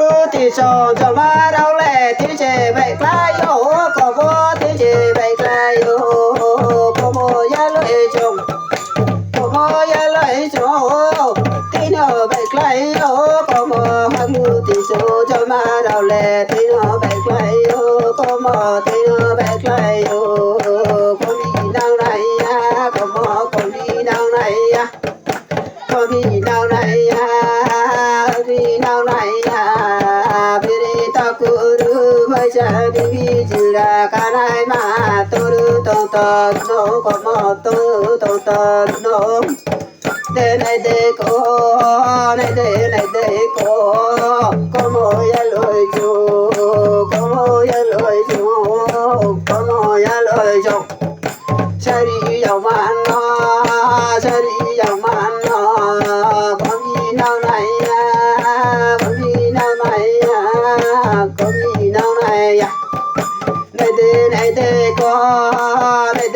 lu thì cho mà đâu lệ thì chế vậy lại yo có vô thì chế vậy lại yo có mô ya lợi chồng có mô ya lợi chồng thì nó vậy lại yo có mô hăng lu thì cho mà đâu lệ thì nó vậy lại yo có mô thì nó vậy lại yo có vì nào này có mô có vì nào này có vì nào này vì nào này vì ta cứ đưa bây giờ đi chỉ là cái này mà tôi tôi nó có một tôi nó đây này đây có này đây có mồi lôi chú có mồi lôi chú có mồi lôi chú sari dòng man nó có gì nào này có gì nào này có gì nào này này đây có này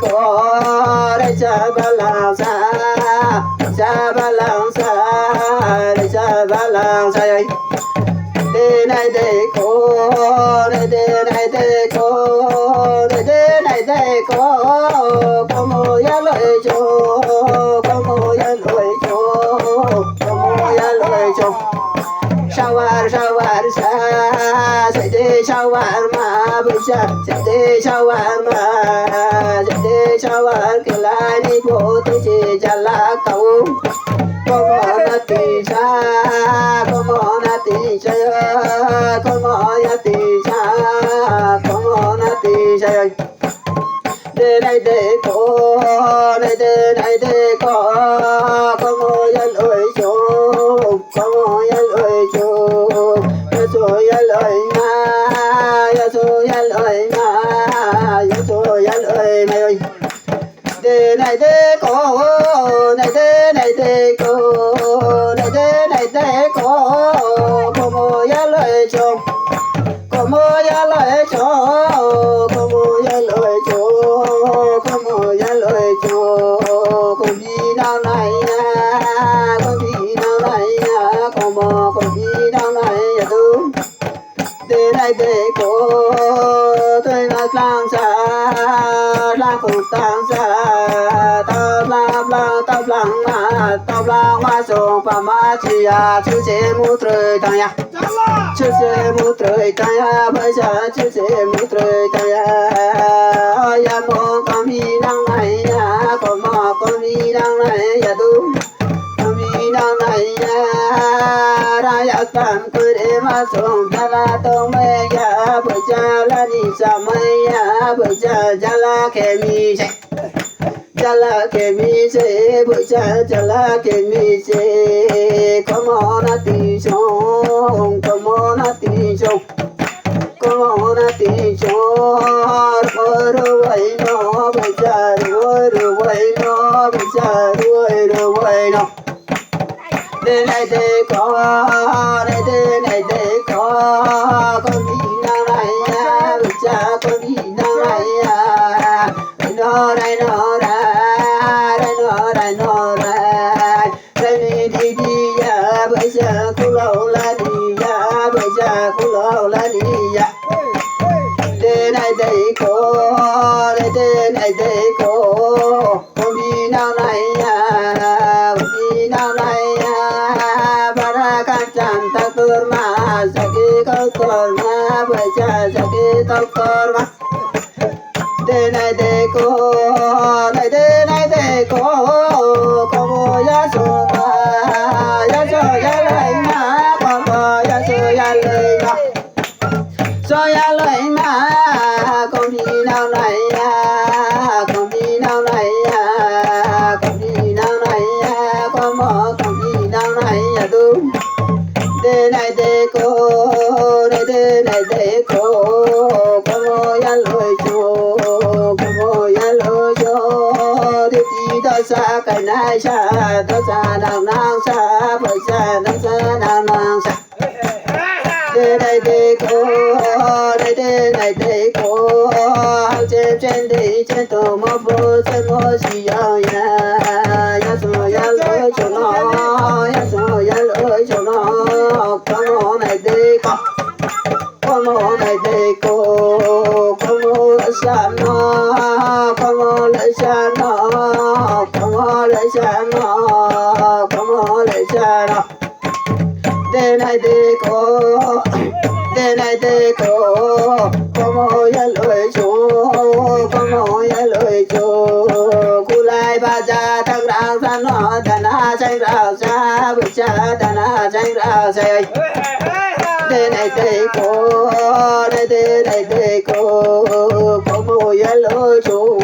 có đây cha ba lang sa đây cha ba lang sa đây này có này có mô ya lợi cho có mô ya lợi cho shawar sa sẽ đi shawar mà bây giờ sẽ đi shawar cái lại đi bộ thì chỉ trả là cậu có mò na tì sa có mò na tì sa có mò na tì sa có mò na tì sa đây này có mô ya lợi cho có mô ya lợi cho ya lợi mày ơi đây này có mô ya lợi cho có mô ya lợi cho có mô ya lợi cho có mô ya lợi cho có gì nào này có gì nào này có mô có gì nào này tu đây này có tôi là lang sa lang cùng tang sa tao lang ma song pa ma chi ya chu se mu trời tang ya chu se mu trời tang ya bây giờ chu se mu trời tang ya ya mo con mi đang này ya có mo con mi đang này ya tu con mi đang này ya ra ya tam cứ để ma song ta la tông me ya bây giờ là đi sa me ya bây giờ la ke mi se jala ke mi se buja jala ke mi se come on ati song come on ati song come on ati song ro vai no buja ro vai no buja ro vai no de này có mi na này ya buja có mi na này ya no này bây giờ cô lâu là đi ya bây giờ cô lâu là đi ya đây này có mi nào này ya para kacang takur ma saki takur ma bây giờ saki takur ma đây này có mô ya so ma ya so ya lợi ma có mô ya so ya lợi ma so ya lợi ma có gì nào này có gì nào này có gì nào này có mô có gì nào này tu đây này có mô ya lợi có mô ya lợi cho đi đó xa cái này xa đó xa nàng xa bởi xa nàng xa đây này có trên đi trên tổ mô vô trên mô xì dạo ya so ya lỗi cho nó có mô cha nó đê này đê cô đê này đê cô có môi lời chú có môi lời chú cu lai ba cha thăng rào san nó đàn na tranh rào xa bự cha đàn na tranh rào say đê này đê cô đê này đê cô có môi lời chú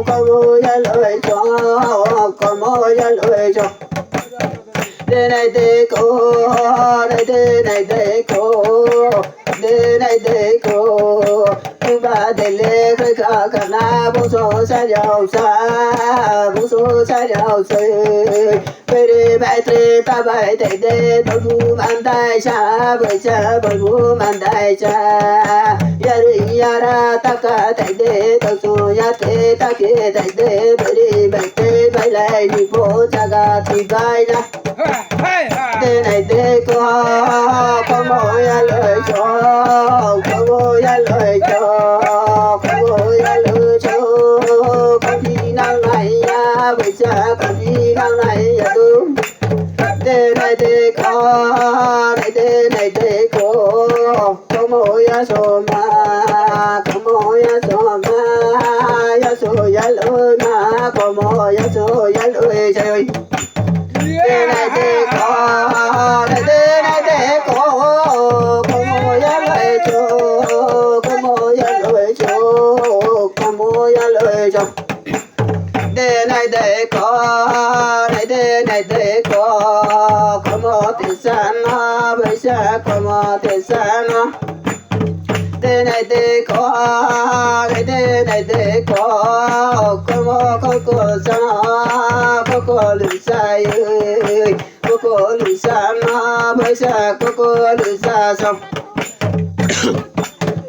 có môi lời cho có môi lời cho đê này đê cô đê này đê cô đê này đê cô chúng ta để lê khơi khả khả na bông số xa giàu xa bông số xa giàu xây về đi bài trì ta bài thầy đê tôi vu man đại cha bởi cha bởi vu man đại cha ya ri ya ra ta cả thầy đê tôi su ya thế ta kia thầy đê bởi đi bài tê bài lại đi phố cha ga thì bài na đê này đê cô có mỗi lời cho có mỗi lời cho có mỗi lời cho có gì năng này ya bây giờ có gì năng này ya đúng đê này đê có này đê cô có mỗi số mà có mỗi số mà ya số ya lời mà có mỗi số ya lời trời đê này đê có đê này đê có môi lời cho có môi lời cho có môi lời cho đê này đê có đê này đê có một tiền san nó bây giờ có một tiền san nó đê này đê có đê này đê có một cô san có cô lì sai ơi cô lì san nó bây giờ cô lì sa xong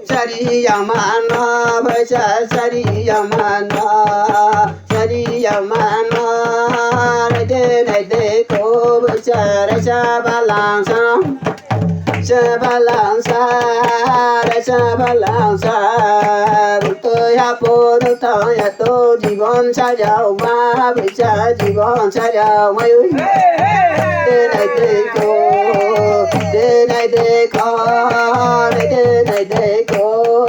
sari yamana bây giờ sari yamana sari yamana này đê cô bây giờ đây cha ba làng sao cha ba làng xa đây cha ba làng xa tôi hấp bố nước thở nhà tôi chỉ bon cha giàu ba bây giờ chỉ bon cha giàu mấy ơi đê này đê cô đê này đê cô đê này đê cô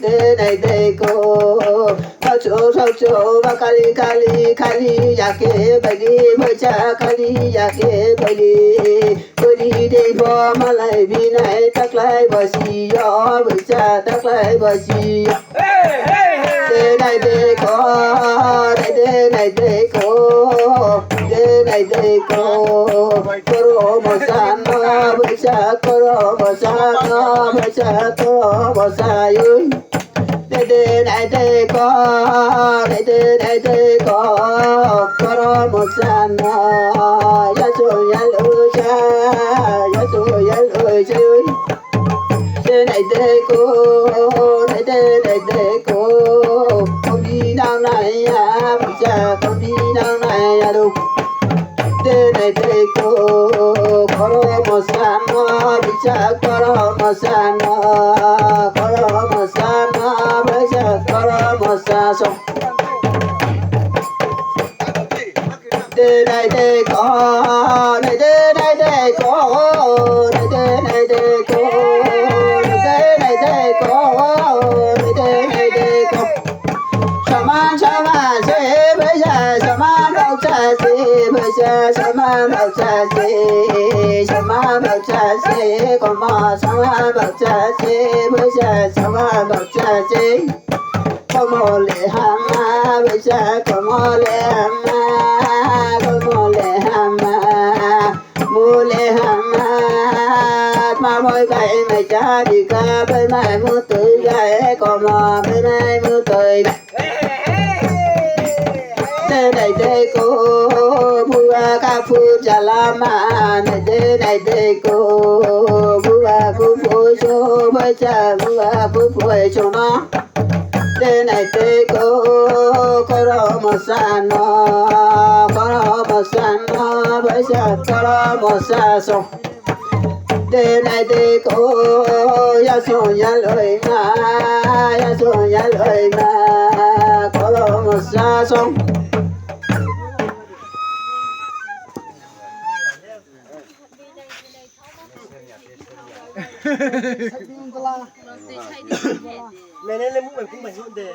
đê này đê cô sao chỗ ba kali ya ke bagi baca kali ya ke bagi bagi đi bo mà lại vì này tắc lại bà xì yo baca tắc lại bà xì đê này đê có đê này đê có đê này đê có koro mo san no baca koro mo san no baca koro mo sayui đê này đê có đê này đê có koro mo san no ya so ya lu cha ya so ya lu chơi đê này đê cô đê này đê cô không đi đâu này ya bây giờ không đi đâu này ya đâu đê này đê cô koro mo san no bây giờ koro mo san no bây giờ koro mo san xong đê này đê có đê này đê có đê này đê có đê này đê có đê này đê có Saman se bây giờ saman bao cha se bây giờ saman bao cha se còn mà saman bao cha se bây giờ saman bao cha se có một lệ hama bây giờ có một lệ hama có một lệ hama mua lệ hama mà mỗi ngày mày cha đi ca bên mày mua tươi gái còn mà bên này mua tươi đê này đê cô bua ca phu cha la ma này đê cô bua phu phu cho bây giờ bua phu phu cho nó đê này đê cô koro mo san no bây giờ koro mo sa xong đê này đê cô ya so ya lời ma ya so ya lời ma koro mo sa xong Mẹ nên lên mũ mình cũng phải run đề